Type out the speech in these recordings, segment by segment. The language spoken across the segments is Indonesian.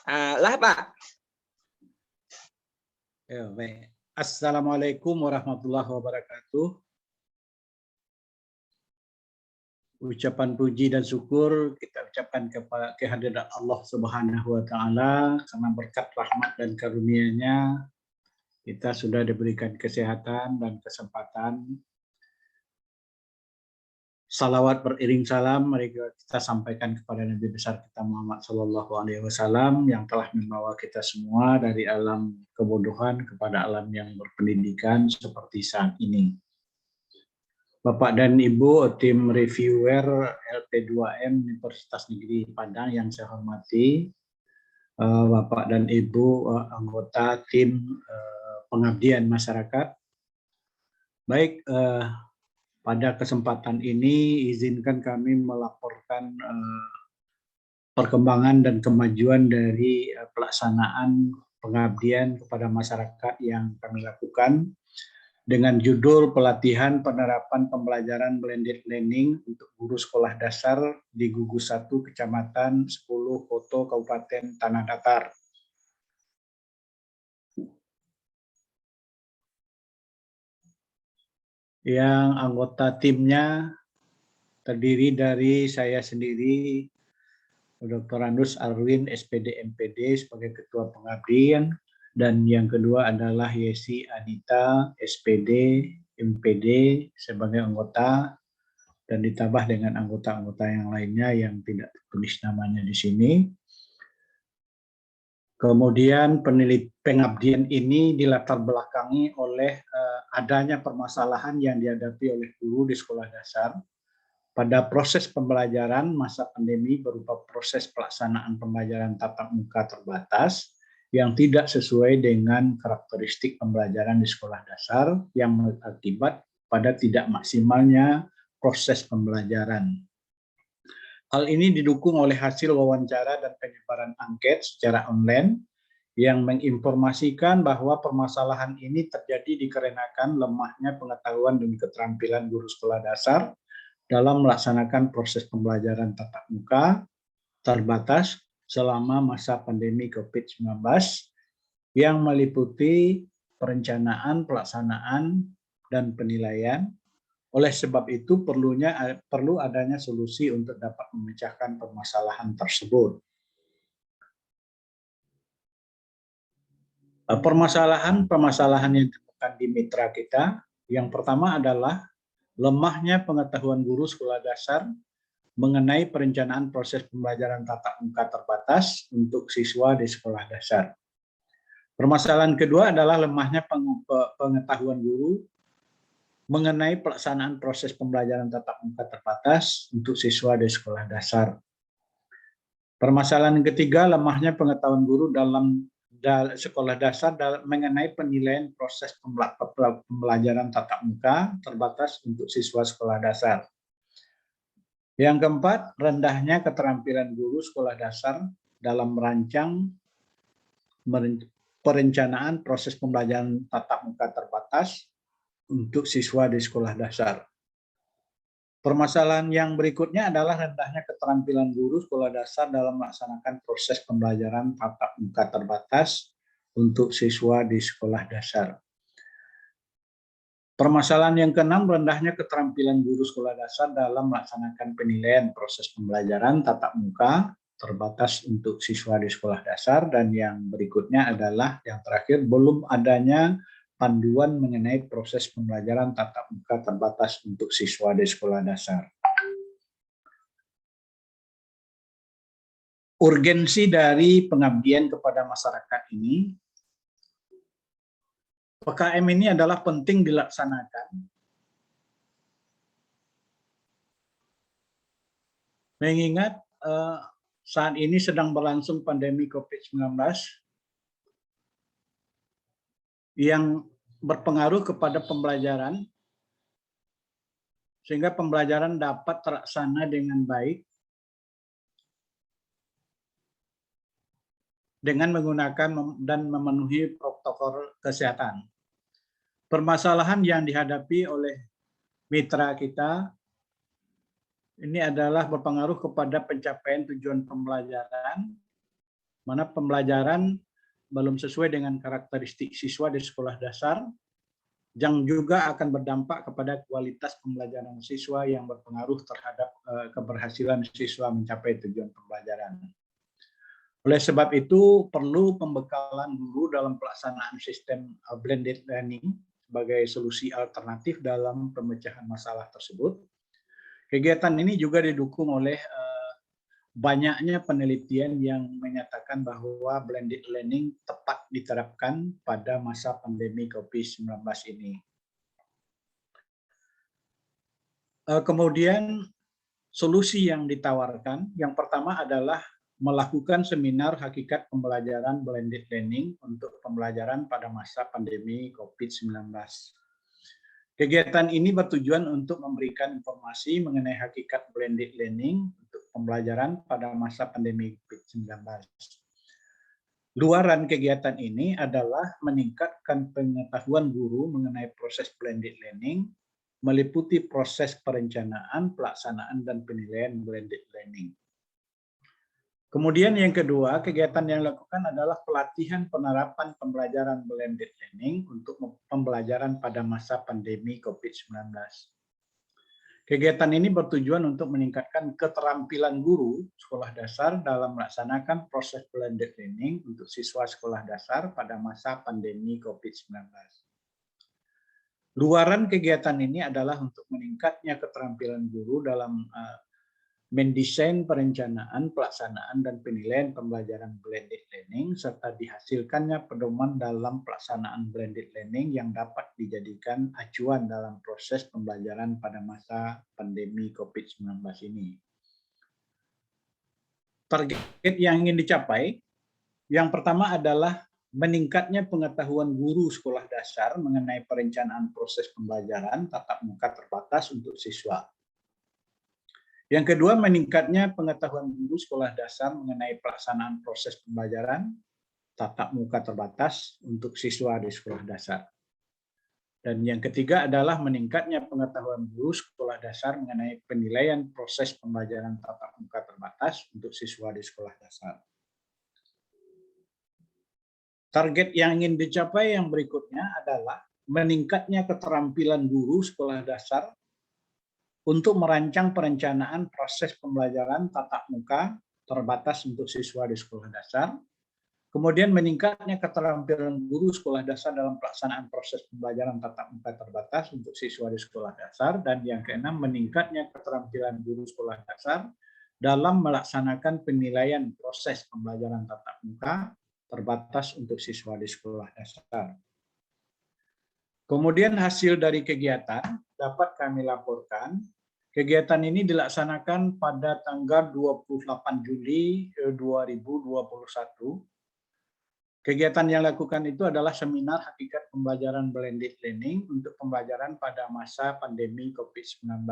Lah Pak. Ya, baik. Assalamualaikum warahmatullahi wabarakatuh. Ucapan puji dan syukur kita ucapkan kepada kehadiran Allah Subhanahu wa taala karena berkat rahmat dan karunia-Nya kita sudah diberikan kesehatan dan kesempatan. Salawat beriring salam mari kita sampaikan kepada Nabi besar kita Muhammad Sallallahu Alaihi Wasallam yang telah membawa kita semua dari alam kebodohan kepada alam yang berpendidikan seperti saat ini. Bapak dan Ibu tim reviewer LP2M Universitas Negeri Padang yang saya hormati, Bapak dan Ibu anggota tim pengabdian masyarakat. Baik, pada kesempatan ini izinkan kami melaporkan perkembangan dan kemajuan dari pelaksanaan pengabdian kepada masyarakat yang kami lakukan dengan judul pelatihan penerapan pembelajaran blended learning untuk guru sekolah dasar di Gugus 1 Kecamatan 10 Koto Kabupaten Tanah Datar. Yang anggota timnya terdiri dari saya sendiri, Dr. Andus Arwin, SPD MPD sebagai Ketua Pengabdian, dan yang kedua adalah Yesi Anita, SPD MPD sebagai anggota, dan ditambah dengan anggota-anggota yang lainnya yang tidak tertulis namanya di sini. Kemudian pengabdian ini dilatar belakangi oleh adanya permasalahan yang dihadapi oleh guru di sekolah dasar pada proses pembelajaran masa pandemi berupa proses pelaksanaan pembelajaran tatap muka terbatas yang tidak sesuai dengan karakteristik pembelajaran di sekolah dasar yang berakibat pada tidak maksimalnya proses pembelajaran. Hal ini didukung oleh hasil wawancara dan penyebaran angket secara online yang menginformasikan bahwa permasalahan ini terjadi dikarenakan lemahnya pengetahuan dan keterampilan guru sekolah dasar dalam melaksanakan proses pembelajaran tatap muka terbatas selama masa pandemi COVID-19 yang meliputi perencanaan, pelaksanaan, dan penilaian. Oleh sebab itu perlu adanya solusi untuk dapat memecahkan permasalahan tersebut. Permasalahan yang ditemukan di mitra kita, yang pertama adalah lemahnya pengetahuan guru sekolah dasar mengenai perencanaan proses pembelajaran tatap muka terbatas untuk siswa di sekolah dasar. Permasalahan kedua adalah lemahnya pengetahuan guru mengenai pelaksanaan proses pembelajaran tatap muka terbatas untuk siswa di sekolah dasar. Permasalahan ketiga, lemahnya pengetahuan guru dalam sekolah dasar mengenai penilaian proses pembelajaran tatap muka terbatas untuk siswa sekolah dasar. Yang keempat, rendahnya keterampilan guru sekolah dasar dalam merancang perencanaan proses pembelajaran tatap muka terbatas untuk siswa di sekolah dasar. Permasalahan yang berikutnya adalah rendahnya keterampilan guru sekolah dasar dalam melaksanakan proses pembelajaran tatap muka terbatas untuk siswa di sekolah dasar. Permasalahan yang keenam, rendahnya keterampilan guru sekolah dasar dalam melaksanakan penilaian proses pembelajaran tatap muka terbatas untuk siswa di sekolah dasar. Dan yang berikutnya adalah yang terakhir, belum adanya panduan mengenai proses pembelajaran tatap muka terbatas untuk siswa di sekolah dasar. Urgensi dari pengabdian kepada masyarakat ini, PKM ini adalah penting dilaksanakan mengingat saat ini sedang berlangsung pandemi COVID-19 yang berpengaruh kepada pembelajaran, sehingga pembelajaran dapat terlaksana dengan baik dengan menggunakan dan memenuhi protokol kesehatan. Permasalahan yang dihadapi oleh mitra kita ini adalah berpengaruh kepada pencapaian tujuan pembelajaran mana pembelajaran belum sesuai dengan karakteristik siswa di sekolah dasar, yang juga akan berdampak kepada kualitas pembelajaran siswa yang berpengaruh terhadap keberhasilan siswa mencapai tujuan pembelajaran. Oleh sebab itu, perlu pembekalan guru dalam pelaksanaan sistem blended learning sebagai solusi alternatif dalam pemecahan masalah tersebut. Kegiatan ini juga didukung oleh banyaknya penelitian yang menyatakan bahwa blended learning tepat diterapkan pada masa pandemi COVID-19 ini. Kemudian solusi yang ditawarkan, yang pertama adalah melakukan seminar hakikat pembelajaran blended learning untuk pembelajaran pada masa pandemi COVID-19. Kegiatan ini bertujuan untuk memberikan informasi mengenai hakikat blended learning untuk pembelajaran pada masa pandemi COVID-19. Luaran kegiatan ini adalah meningkatkan pengetahuan guru mengenai proses blended learning, meliputi proses perencanaan, pelaksanaan, dan penilaian blended learning. Kemudian yang kedua, kegiatan yang dilakukan adalah pelatihan penerapan pembelajaran blended learning untuk pembelajaran pada masa pandemi COVID-19. Kegiatan ini bertujuan untuk meningkatkan keterampilan guru sekolah dasar dalam melaksanakan proses blended learning untuk siswa sekolah dasar pada masa pandemi COVID-19. Luaran kegiatan ini adalah untuk meningkatnya keterampilan guru dalam mendesain perencanaan, pelaksanaan, dan penilaian pembelajaran blended learning, serta dihasilkannya pedoman dalam pelaksanaan blended learning yang dapat dijadikan acuan dalam proses pembelajaran pada masa pandemi COVID-19 ini. Target yang ingin dicapai, yang pertama adalah meningkatnya pengetahuan guru sekolah dasar mengenai perencanaan proses pembelajaran tatap muka terbatas untuk siswa. Yang kedua, meningkatnya pengetahuan guru sekolah dasar mengenai pelaksanaan proses pembelajaran tatap muka terbatas untuk siswa di sekolah dasar. Dan yang ketiga adalah meningkatnya pengetahuan guru sekolah dasar mengenai penilaian proses pembelajaran tatap muka terbatas untuk siswa di sekolah dasar. Target yang ingin dicapai yang berikutnya adalah meningkatnya keterampilan guru sekolah dasar untuk merancang perencanaan proses pembelajaran tatap muka terbatas untuk siswa di sekolah dasar, kemudian meningkatnya keterampilan guru sekolah dasar dalam pelaksanaan proses pembelajaran tatap muka terbatas untuk siswa di sekolah dasar, dan yang keenam, meningkatnya keterampilan guru sekolah dasar dalam melaksanakan penilaian proses pembelajaran tatap muka terbatas untuk siswa di sekolah dasar. Kemudian hasil dari kegiatan dapat kami laporkan. Kegiatan ini dilaksanakan pada tanggal 28 Juli 2021. Kegiatan yang dilakukan itu adalah seminar hakikat pembelajaran blended learning untuk pembelajaran pada masa pandemi COVID-19.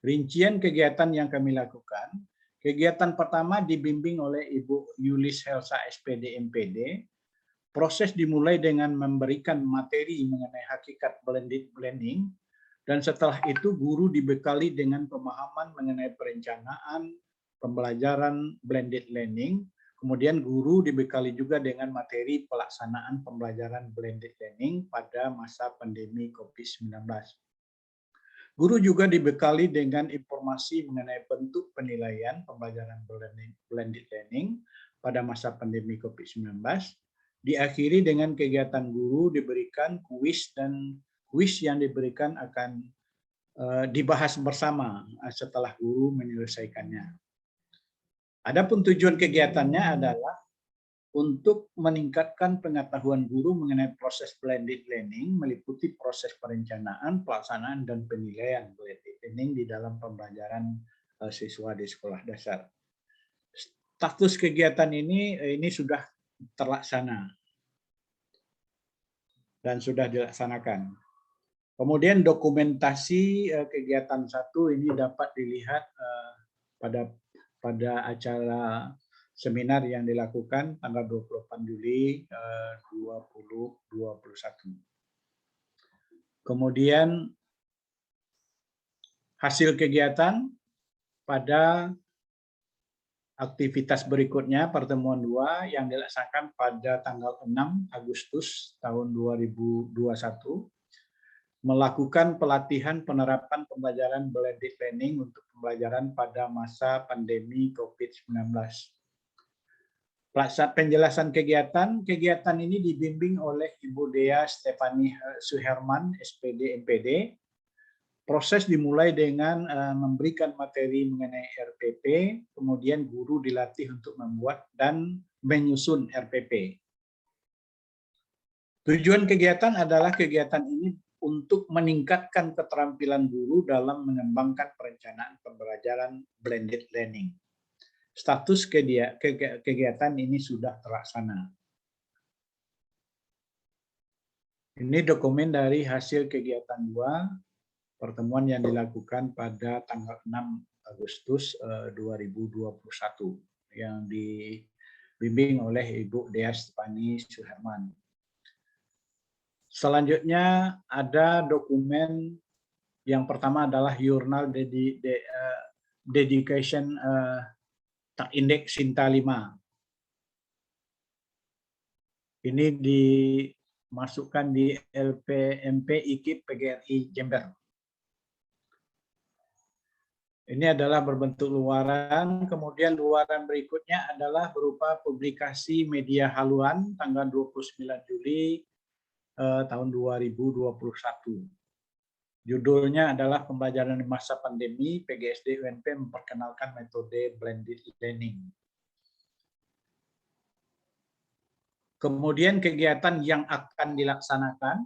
Rincian kegiatan yang kami lakukan, kegiatan pertama dibimbing oleh Ibu Yulis Helsa SPD MPD. Proses dimulai dengan memberikan materi mengenai hakikat blended learning, dan setelah itu guru dibekali dengan pemahaman mengenai perencanaan pembelajaran blended learning. Kemudian guru dibekali juga dengan materi pelaksanaan pembelajaran blended learning pada masa pandemi COVID-19. Guru juga dibekali dengan informasi mengenai bentuk penilaian pembelajaran blended learning pada masa pandemi COVID-19. Diakhiri dengan kegiatan guru diberikan kuis, dan kuis yang diberikan akan dibahas bersama setelah guru menyelesaikannya. Adapun tujuan kegiatannya adalah untuk meningkatkan pengetahuan guru mengenai proses blended learning, meliputi proses perencanaan, pelaksanaan, dan penilaian blended learning di dalam pembelajaran siswa di sekolah dasar. Status kegiatan ini sudah terlaksana dan sudah dilaksanakan. Kemudian dokumentasi kegiatan satu ini dapat dilihat pada acara seminar yang dilakukan tanggal 28 Juli 2021. Kemudian hasil kegiatan pada Aktivitas berikutnya pertemuan 2 yang dilaksanakan pada tanggal 6 Agustus tahun 2021 melakukan pelatihan penerapan pembelajaran blended learning untuk pembelajaran pada masa pandemi COVID-19. Penjelasan kegiatan ini dibimbing oleh Ibu Dea Stefani Suherman, SPD MPD. Proses dimulai dengan memberikan materi mengenai RPP, kemudian guru dilatih untuk membuat dan menyusun RPP. Tujuan kegiatan adalah kegiatan ini untuk meningkatkan keterampilan guru dalam mengembangkan perencanaan pembelajaran blended learning. Status kegiatan ini sudah terlaksana. Ini dokumen dari hasil kegiatan 2. Pertemuan yang dilakukan pada tanggal 6 Agustus 2021 yang dibimbing oleh Ibu Dea Stefani Suherman. Selanjutnya ada dokumen yang pertama adalah Jurnal Dedication Indeks Sinta 5. Ini dimasukkan di LPMP IKIP PGRI Jember. Ini adalah berbentuk luaran, kemudian luaran berikutnya adalah berupa publikasi media haluan tanggal 29 Juli tahun 2021. Judulnya adalah Pembelajaran di Masa Pandemi, PGSD UNP memperkenalkan metode blended learning. Kemudian kegiatan yang akan dilaksanakan,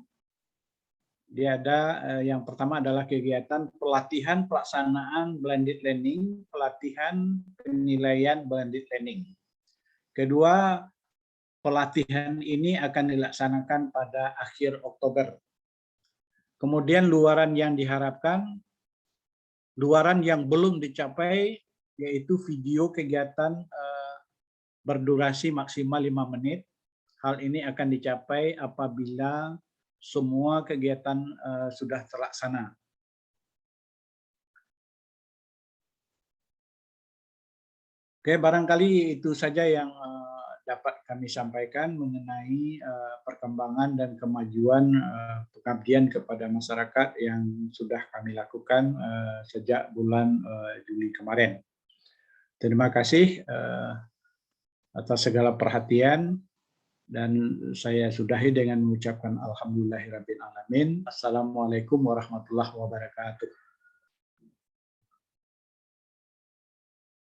dia ada yang pertama adalah kegiatan pelatihan pelaksanaan blended learning, pelatihan penilaian blended learning. Kedua, pelatihan ini akan dilaksanakan pada akhir Oktober. Kemudian luaran yang diharapkan, luaran yang belum dicapai yaitu video kegiatan berdurasi maksimal 5 menit. Hal ini akan dicapai apabila semua kegiatan sudah terlaksana. Oke, barangkali itu saja yang dapat kami sampaikan mengenai perkembangan dan kemajuan pengabdian kepada masyarakat yang sudah kami lakukan sejak bulan Juli kemarin. Terima kasih atas segala perhatian. Dan saya sudahi dengan mengucapkan alhamdulillahirabbil alamin. Assalamualaikum warahmatullahi wabarakatuh.